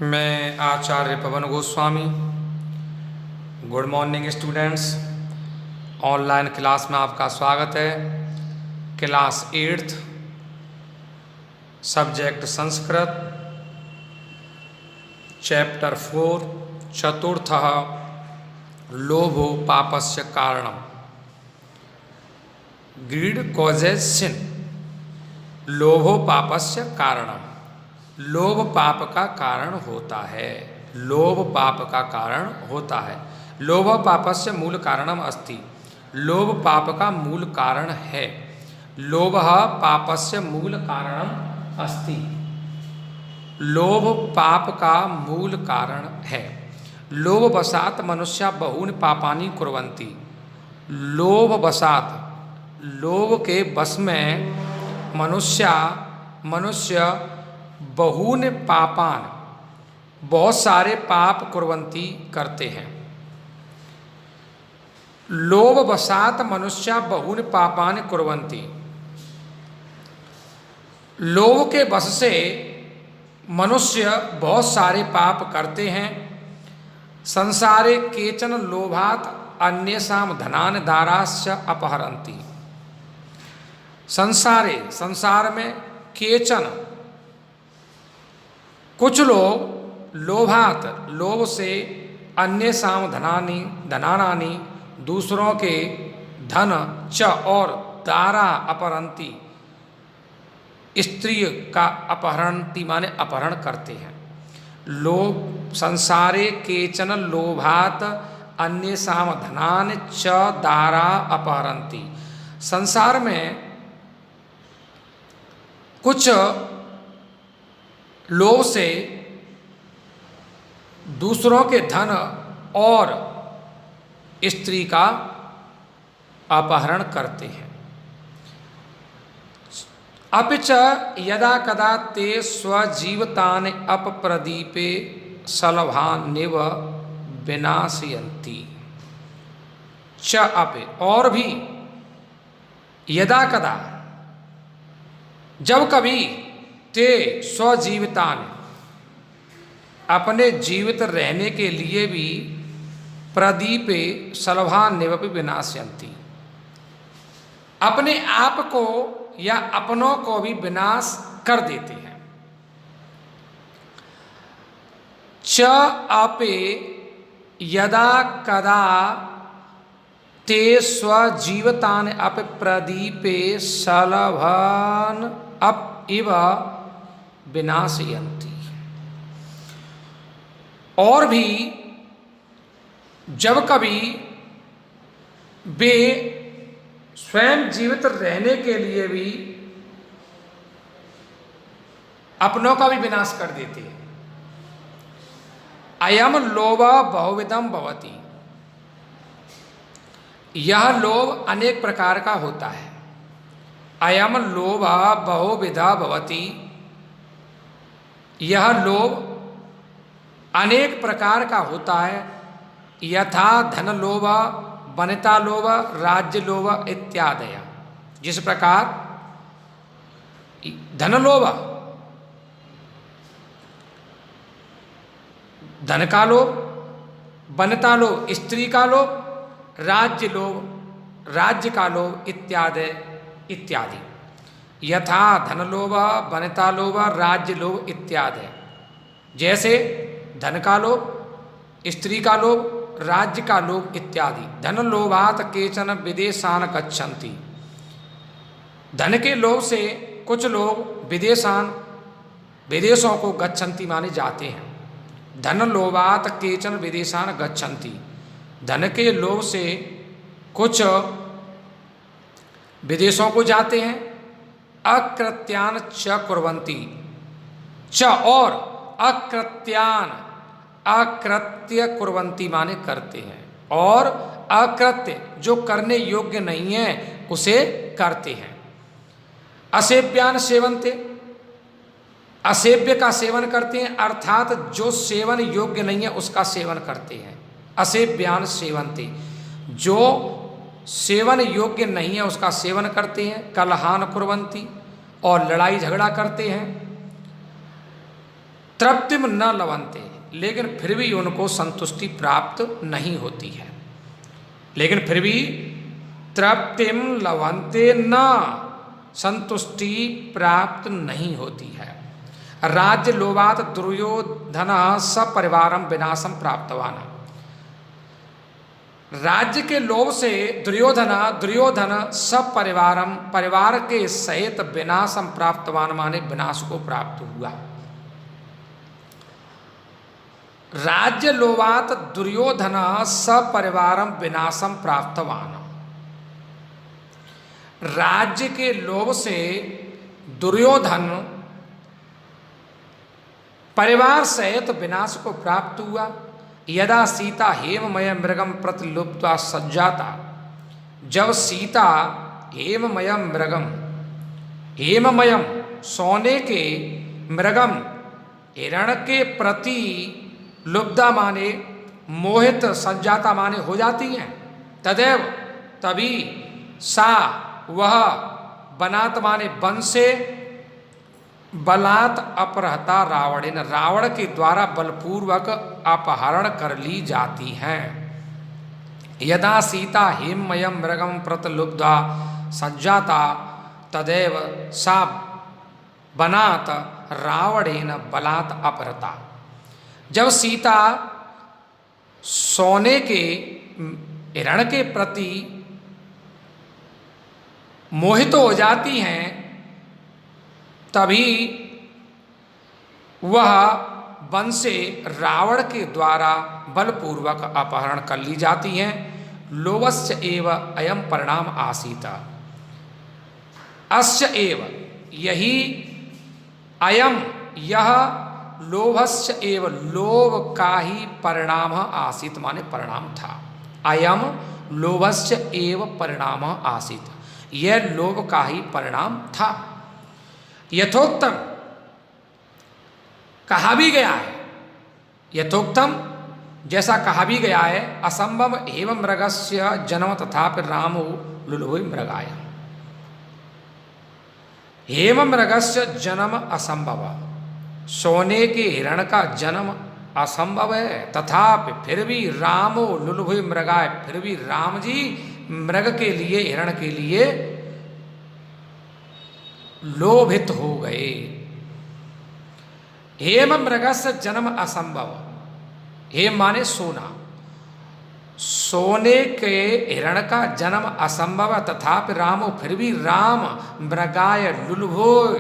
मैं Acharya Pavan Goswami. Good morning students. Online class में आपका स्वागत है। Class 8th, subject Sanskrit, chapter 4, चतुर्थः लोभो पापस्य कारणम। ग्रीड कॉजेज सिन। लोभो पापस्य कारणम। लोभ पाप का कारण होता है। लोभ पाप का कारण होता है। लोभ पापस्य मूल कारणम अस्ति। लोभ पाप का मूल कारण है। लोभ पापस्य मूल कारणम अस्ति। लोभ पाप का मूल कारण है। लोभ वशात मनुष्य बहूनि पापानि कुर्वन्ति। लोभ वशात, लोभ के वश में मनुष्य बहूनि पापान, बहुत सारे पाप कुर्वन्ति करते हैं। लोभ वशात मनुष्य बहूनि पापानि कुर्वन्ति। लोभ के वश से मनुष्य बहुत सारे पाप करते हैं। संसारे केचन लोभात अन्येषां धनानि दाराश्च अपहरन्ति। संसार में केचन, कुछ लोग, लोभात, लोभ से, अन्येषां धनानि, दूसरों के धन, च और दारा अपहरन्ति, स्त्री का अपहरन्ति माने अपहरण करते हैं। लोभ संसारे केचन लोभात अन्येषां धनानि च दारा अपहरन्ति। संसार में कुछ लोभ से दूसरों के धन और स्त्री का अपहरण करते हैं। अपि च यदा कदा ते स्वजीवितानि अपप्रदीपे शलभान्येव विनाशयन्ति। च अपि, और भी, यदा कदा, जब कभी, ते स्वजीवितान, अपने जीवित रहने के लिए भी, प्रदीपे शलभान्येव विनाशयन्ति, अपने आप को या अपनों को भी विनाश कर देते हैं। च अपि यदा कदा ते स्वजीवितान अपि प्रदीपे शलभान अप इव विनाशयन्ति। और भी जब कभी वे स्वयं जीवित रहने के लिए भी अपनों का भी विनाश कर देते हैं। अयम लोभ बहुविधम भवति। यह लोभ अनेक प्रकार का होता है। अयम लोभ बहुविधा भवति। यह लोभ अनेक प्रकार का होता है। यथा धन लोभ, वनिता लोभ, राज्य लोभ इत्यादि। जिस प्रकार धन लोभ, धन का लोभ, वनिता लोभ, स्त्री का लोभ, राज्य लोभ, राज्य का लोभ इत्यादि। यथा धन लोभ, वनिता लोभ, राज्य लोभ इत्यादि। जैसे धन का लोभ, स्त्री का लोभ, राज्य का लोभ इत्यादि। धन लोभात केचन विदेशान गच्छन्ति। धन के लोभ से कुछ लोग विदेशों को गच्छन्ति माने जाते हैं। धन लोभात केचन विदेशान गच्छन्ति। धन के लोभ से कुछ विदेशों को जाते हैं। अकृत्यान च कुर्वन्ति। च और अकृत्यान, अकृत्य कुर्वन्ति माने करते हैं, और अकृत्य जो करने योग्य नहीं है उसे करते हैं। असेव्यान सेवन्ते, असेव्य का सेवन करते हैं, अर्थात जो सेवन योग्य नहीं है उसका सेवन करते हैं। असेव्यान सेवन्ते, जो सेवन योग्य नहीं है उसका सेवन करते हैं। कलहान कुर्वन्ति, और लड़ाई झगड़ा करते हैं। तृप्तिम न लभन्ते, लेकिन फिर भी उनको संतुष्टि प्राप्त नहीं होती है। लेकिन फिर भी तृप्तिम लभन्ते न, संतुष्टि प्राप्त नहीं होती है। राज्य लोभात दुर्योधन सपरिवारम विनाशम प्राप्तवान, राज्य के लोभ से दुर्योधन सपरिवारम, परिवार के सहित विनाशम प्राप्तवान माने विनाश को प्राप्त हुआ। राज्य लोभात दुर्योधन सपरिवारम विनाशम प्राप्तवान, राज्य के लोभ से दुर्योधन परिवार सहित विनाश को प्राप्त हुआ। यदा सीता हेममय मृगम प्रतिलुप्त्वा सज्जाता, जब सीता हेममयम मृगम, हेममयम सोने के मृगम हिरण के प्रति लुब्धा माने मोहित, सज्जाता माने हो जाती हैं। तदेव तभी सा वह, बनात माने वन से, बलात् अपहृता रावणेन, रावण के द्वारा बलपूर्वक अपहरण कर ली जाती हैं। यदा सीता हेममयम मृगम प्रतिलुब्धा सज्जाता तदेव सा बनात रावणेन बलात् अपहृता, जब सीता सोने के हिरण के प्रति मोहित हो जाती हैं, तभी वह वन से रावण के द्वारा बलपूर्वक अपहरण कर ली जाती हैं। लोभस्य एव अयम परिणाम आसीत, अस्य एव यही, अयम यह, लोभस्य एव लोभ का ही परिणाम आसीत माने परिणाम था। अयम लोभस्य एव परिणाम आसीत, यह लोभ का ही परिणाम था। यथोक्तम कहा भी गया है, यथोक्तम जैसा कहा भी गया है, असंभव एवं मृगस्य जन्म तथापि रामो लुलुभुः मृगाय, हेम मृगस्य जन्म असंभव, सोने के हिरण का जन्म असंभव है, तथापि फिर भी रामो लुलुभुः मृगाय, फिर भी राम जी मृग के लिए, हिरण के लिए लोभित हो गए। हेम मृगस्य जन्म असंभव, हेम माने सोना, सोने के हिरण का जन्म असंभव है, तथापि रामो, फिर भी राम मृगाय लुलुभुः,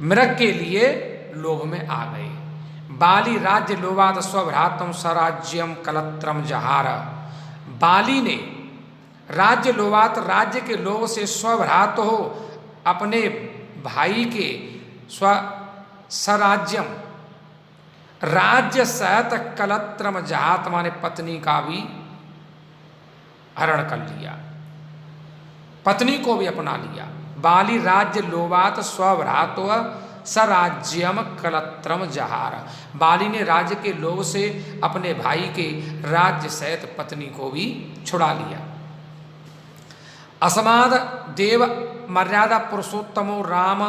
मृग के लिए लोभ में आ गए। बाली राज्य लोभात स्वभ्रातम स्वराज्यम कलत्रम जहार, बाली ने राज्य लोभात, राज्य के लोभ से स्वभ्रात हो, अपने भाई के स्व स्वराज्यम, राज्य सहित कलत्रम जहात माने पत्नी का भी हरण कर लिया, पत्नी को भी अपना लिया। बाली राज्य लोभात स्वभ्रातो स्वराज्यम कलत्रम जहार, बाली ने राज्य के लोभ से अपने भाई के राज्य सहित पत्नी को भी छुड़ा लिया। अस्माद देव मर्यादा पुरुषोत्तमो राम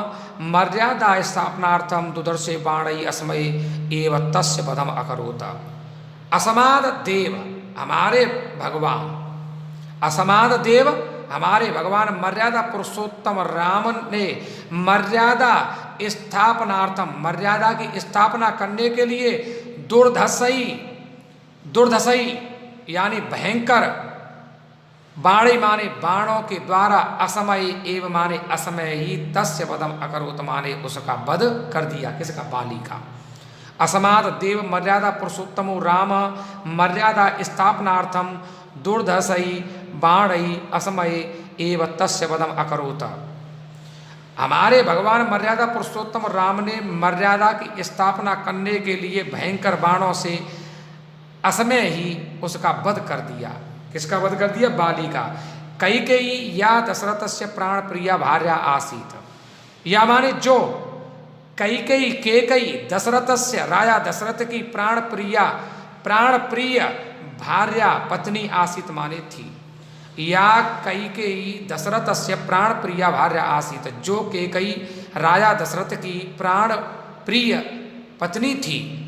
मर्यादा स्थापनार्थम दुदर्शे बाणई अस्मय एव तस्य वधम अकरोत। अस्माद देव हमारे भगवान, अस्माद देव हमारे भगवान मर्यादा पुरुषोत्तम राम ने मर्यादा स्थापनार्थम, मर्यादा की स्थापना करने के लिए दुर्धसई, दुर्धसई यानी भयंकर, बाणी माने बाणों के द्वारा, असमय एव माने असमय ही, तस्य वधम अकरोत माने उसका वध कर दिया। किसका? बाली का। असमाद देव मर्यादा पुरुषोत्तमो राम मर्यादा स्थापनार्थम दुर्धसई बाणई असमय एव तस्य वधम अकरोत। हमारे भगवान मर्यादा पुरुषोत्तम राम ने मर्यादा की स्थापना करने के लिए भयंकर बाणों से असमय ही उसका वध कर दिया। किसका वध कर दिया? बाली का। कैकेयी या दशरथ से प्राण प्रिया भार्या आसीत, या माने जो कैकेयी, केकई दशरथ से, राजा दशरथ की प्राण प्रिय भार्या पत्नी आसीत माने थी। या कैकेयी दशरथ से प्राण प्रिया भार्या आसीत, जो केकई राजा दशरथ की प्राण प्रिय पत्नी थी।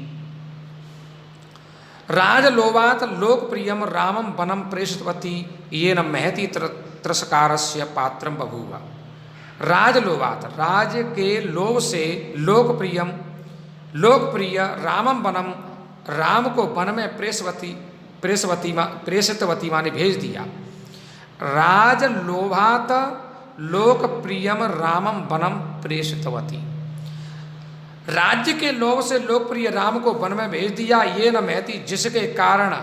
राजलोभात् लोकप्रियम रामम वनम प्रेषितवती येन महती तिरस्कारस्य पात्रम बभूव। राजलोभात्, राज के लोभ से लोकप्रिय रामम वनम, राम को वन में प्रेषितवती माने भेज दिया। राजलोभात् लोकप्रियम रामम वनम प्रेषितवती, राज्य के लोभ से लोकप्रिय राम को वन में भेज दिया। ये न महती, जिसके कारण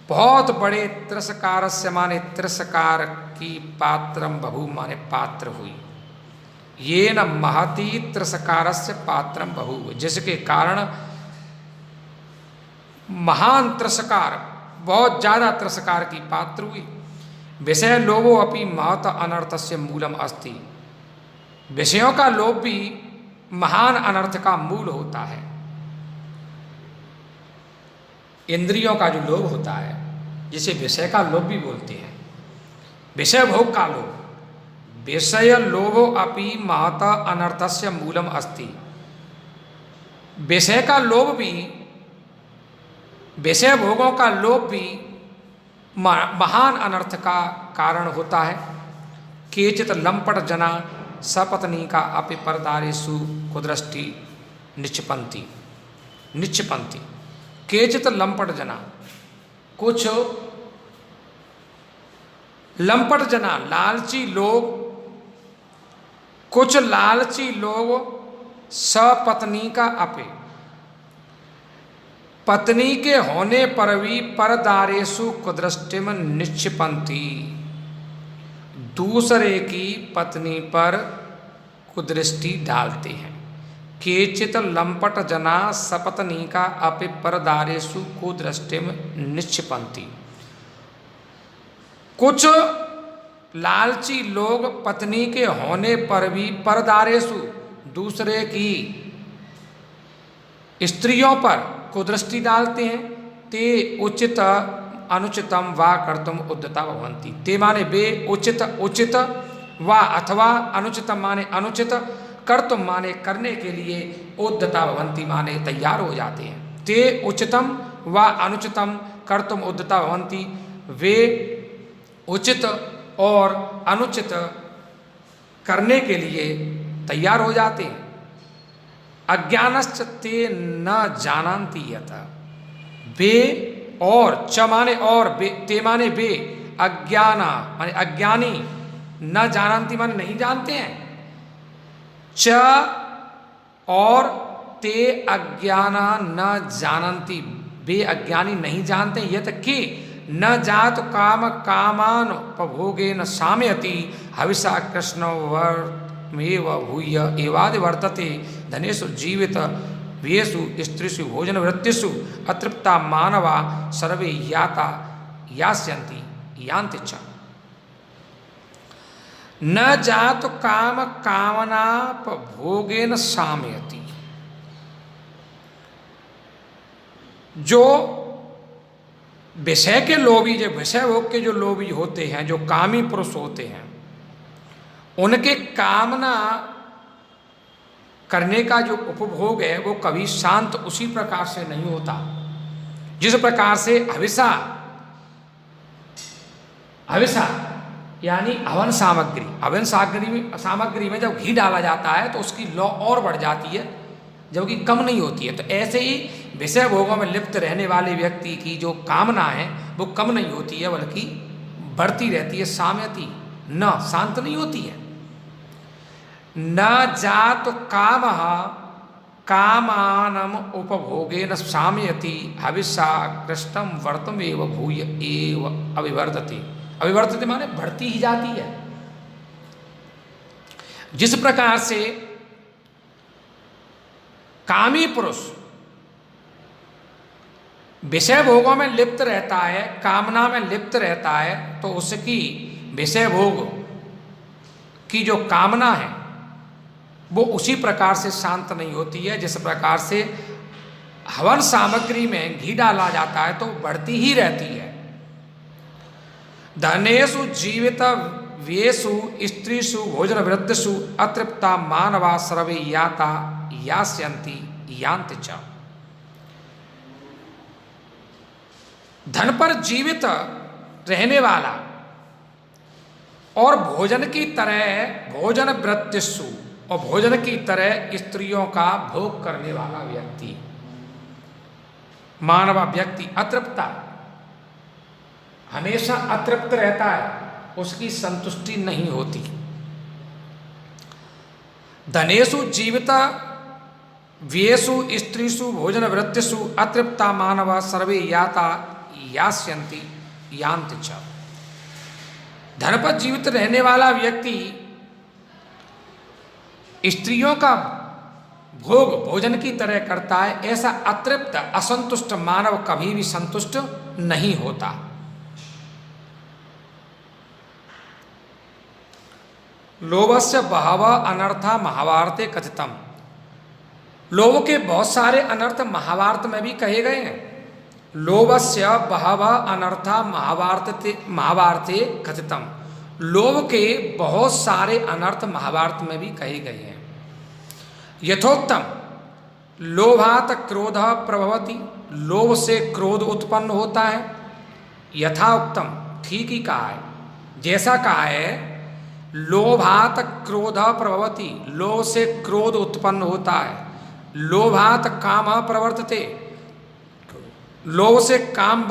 बहुत बड़े तिरस्कारस्य माने तिरस्कार की पात्रम बभू माने पात्र हुई। ये न महती तिरस्कारस्य पात्रम बभू, जिसके कारण महान तिरस्कार, बहुत ज्यादा तिरस्कार की पात्र हुई। विषय लोभो अपि महत अनर्थस्य मूलम अस्ति, विषयों का लोभ भी महान अनर्थ का मूल होता है। इंद्रियों का जो लोभ होता है, जिसे विषय का लोभ भी बोलते हैं, विषय भोग का लोभ, विषय लोभो अपि महत अनर्थस्य मूलम अस्ति, विषय का लोभ भी, विषय भोगों का लोभ भी महान अनर्थ का कारण होता है। केचित लंपट जना सपत्नी का अपि परदारेषु कुदृष्टि निक्षिपन्ति। केचित लंपट जना, कुछ लंपट जना लालची लोग, कुछ लालची लोग सपत्नी का अपि, पत्नी के होने पर भी परदारेषु कुदृष्टिम निक्षिपन्ति, दूसरे की पत्नी पर कुदृष्टि डालते हैं। केचित लंपट जना सपत्नी का अपि परदारेषु कुदृष्टिम निक्षिपन्ति, कुछ लालची लोग पत्नी के होने पर भी परदारेषु, दूसरे की स्त्रियों पर कुदृष्टि डालते हैं। ते उचित अनुचितम वा कर्तुम उद्यता भवन्ति, ते माने वे उचित वा अथवा अनुचितम माने अनुचित, कर्तुम माने करने के लिए, उद्यता भवन्ति माने तैयार हो जाते हैं। ते उचितम वा अनुचितम कर्तुम उद्यता भवन्ति, वे उचित और अनुचित करने के लिए तैयार हो जाते हैं। अज्ञानश्च ते न जानन्ति यत्, वे और, च माने और, ते माने वे, अज्ञाना माने अज्ञानी, न जानन्ति माने नहीं जानते हैं, च और ते अज्ञाना न जानन्ति, वे अज्ञानी नहीं जानते। यत् कि न जात काम कामान उपभोगेन सामयति हविषा कृष्णवर्मेव भूय एवादि वर्तते धनेषु जीवित व्येषु स्त्रीषु भोजन वृत्तिषु अतृप्ता मानवा सर्वे याता यास्यन्ति यान्ति च। न जात काम कामनापभोगेन सामयति, जो विषय के लोभी, जो विषय भोग के जो लोभी होते हैं, जो कामी पुरुष होते हैं, उनके कामना करने का जो उपभोग है वो कभी शांत उसी प्रकार से नहीं होता जिस प्रकार से हविषा यानी हवन सामग्री में जब घी डाला जाता है तो उसकी लौ और बढ़ जाती है, जबकि कम नहीं होती है। तो ऐसे ही विषय भोगों में लिप्त रहने वाले व्यक्ति की जो कामना है वो कम नहीं होती है, बल्कि बढ़ती रहती है। साम्यति न, शांत नहीं होती है। न जात कामः कामानम उपभोगेन साम्यति हविषा कृष्णम वर्तम एव भूय एव अविवर्तते माने बढ़ती ही जाती है। जिस प्रकार से कामी पुरुष विषय भोगों में लिप्त रहता है, कामना में लिप्त रहता है, तो उसकी विषय भोग की जो कामना है वो उसी प्रकार से शांत नहीं होती है जिस प्रकार से हवन सामग्री में घी डाला जाता है तो बढ़ती ही रहती है। धनेषु जीवित व्येषु स्त्रीषु भोजन वृत्तिषु अतृप्ता मानवा सर्वे याता यास्यन्ति यान्ति च। धन पर जीवित रहने वाला और भोजन की तरह भोजन वृत्तिषु और भोजन की तरह स्त्रियों का भोग करने वाला व्यक्ति, मानव व्यक्ति अतृप्ता, हमेशा अतृप्त रहता है, उसकी संतुष्टि नहीं होती। धनेषु जीवित व्येषु स्त्रीषु भोजन वृत्तिषु अतृप्ता मानव सर्वे याता यास्यन्ति यान्ति च। धन पर जीवित रहने वाला व्यक्ति स्त्रियों का भोग भोजन की तरह करता है, ऐसा अतृप्त असंतुष्ट मानव कभी भी संतुष्ट नहीं होता। लोभस्य बहवः अनर्था महाभारते कथितम। लोभ के बहुत सारे अनर्थ महाभारत में भी कहे गए हैं। लोभस्य बहवः अनर्था महाभारते कथितम। लोभ के बहुत सारे अनर्थ महाभारत में भी कहे गए हैं। यथोक्तम लोभात क्रोधः प्रभवति। लोभ से क्रोध उत्पन्न होता है। यथा उत्तम, ठीक ही कहा है, जैसा कहा है। लोभात क्रोधः प्रभवति, लोभ से क्रोध उत्पन्न होता है। लोभात कामः प्रवर्तते, लोभ से काम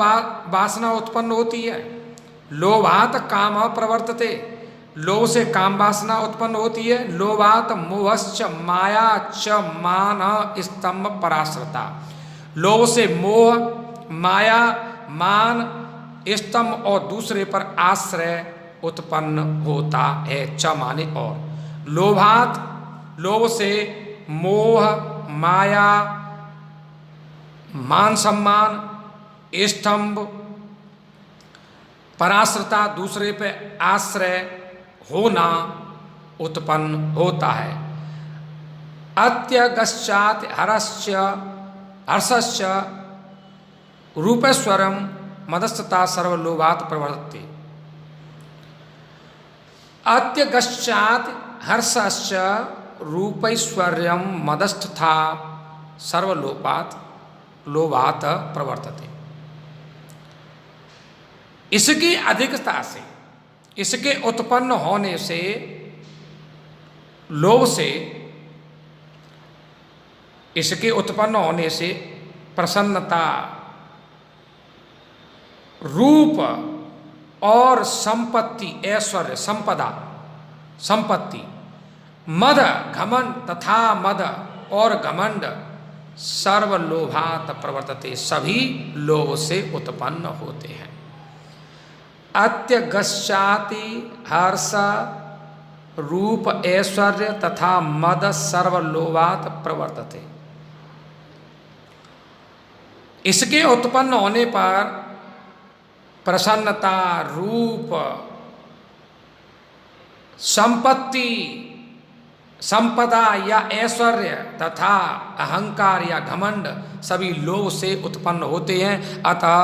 वासना उत्पन्न होती है। लोभात कामः प्रवर्तते, लोभ से काम वासना उत्पन्न होती है। लोभात मोहश्च माया च मान स्तंभ पराश्रता। लोभ से मोह, माया, मान, स्तंभ और दूसरे पर आश्रय उत्पन्न होता है। च माने और। लोभात, लोभ से मोह, माया, मान सम्मान, स्तंभ, पराश्रता, दूसरे पे आश्रय होना उत्पन्न होता है। अत्यगश्चात् हर्षश्च रूपेश्वरम मदस्तता सर्वलोभात् प्रवर्तते। अत्यगश्चात् हर्षश्च रूपैश्वर्यम मदस्थता सर्वलोभात् प्रवर्तते। इसकी अधिकता से, इसके उत्पन्न होने से, लोभ से, इसके उत्पन्न होने से प्रसन्नता, रूप और संपत्ति, ऐश्वर्य, संपदा, संपत्ति, मद, घमंड तथा मद और घमंड सर्वलोभात् प्रवर्तते, सभी लोभ से उत्पन्न होते हैं। अत्यगश्चाति हर्ष रूप ऐश्वर्य तथा मद सर्वलोभात् प्रवर्तते। इसके उत्पन्न होने पर प्रसन्नता, रूप, संपत्ति, संपदा या ऐश्वर्य तथा अहंकार या घमंड सभी लोभ से उत्पन्न होते हैं। अतः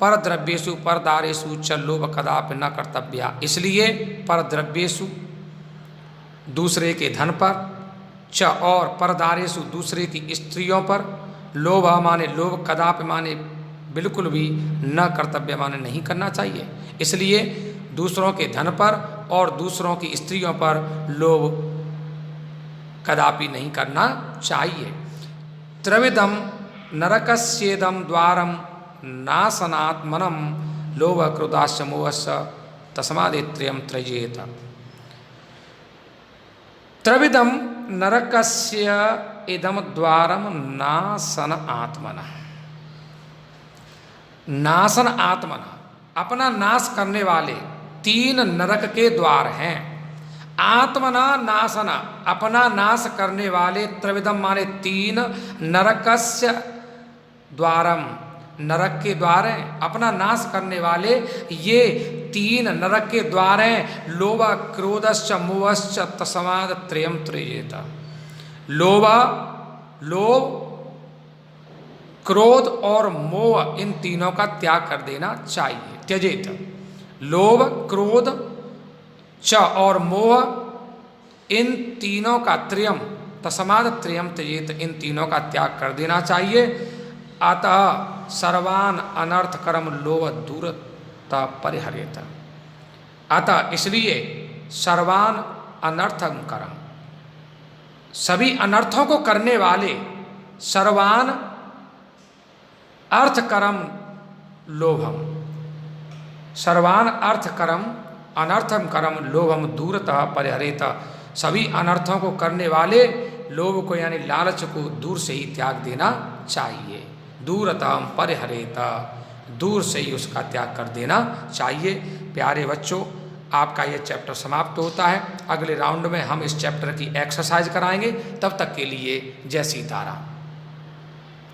परद्रव्येषु परदारेषु च लोभ कदापि न कर्तव्या। इसलिए परद्रव्येषु दूसरे के धन पर, च और परदारेषु दूसरे की स्त्रियों पर, लोभ माने लोभ, कदापि माने बिल्कुल भी, न कर्तव्य माने नहीं करना चाहिए। इसलिए दूसरों के धन पर और दूसरों की स्त्रियों पर लोभ कदापि नहीं करना चाहिए। त्रिविधम नरकस्येदम द्वारम नाशनात्मनम लोभ क्रोधाश्च मोहश्च तस्मादेत्र्यं त्यजेत। त्रिविधम नरकस्य इदम द्वारम नाशन आत्मनः। नाशन आत्मनः, अपना नाश करने वाले तीन नरक के द्वार हैं। आत्मना नाशना, अपना नाश करने वाले, त्रिविधम माने तीन, नरकस्य द्वारम, नरक के द्वार हैं। अपना नाश करने वाले ये तीन नरक के द्वार हैं। लोभ क्रोधश्च मोहश्च तस्माद् त्रयं त्यजेत। लोभ, क्रोध और मोह, इन तीनों का त्याग कर देना चाहिए। त्यजेत। लोभ, क्रोध, च और मोह, इन तीनों का, त्रयम तस्माद त्रयम त्यजेत, इन तीनों का त्याग कर देना चाहिए। अतः सर्वान अनर्थ कर्म लोभ दूरता परिहरेत, अतः इसलिए सर्वान अनर्थम कर्म, सभी अनर्थों को करने वाले, सर्वान अर्थ कर्म लोभम, सर्वान अर्थ कर्म अनर्थम कर्म लोभम दूरतः परिहरेत, सभी अनर्थों को करने वाले लोभ को यानी लालच को दूर से ही त्याग देना चाहिए। दूरतः परिहरेत, दूर से ही उसका त्याग कर देना चाहिए। प्यारे बच्चों, आपका ये चैप्टर समाप्त होता है। अगले राउंड में हम इस चैप्टर की एक्सरसाइज कराएंगे। तब तक के लिए जय सीताराम।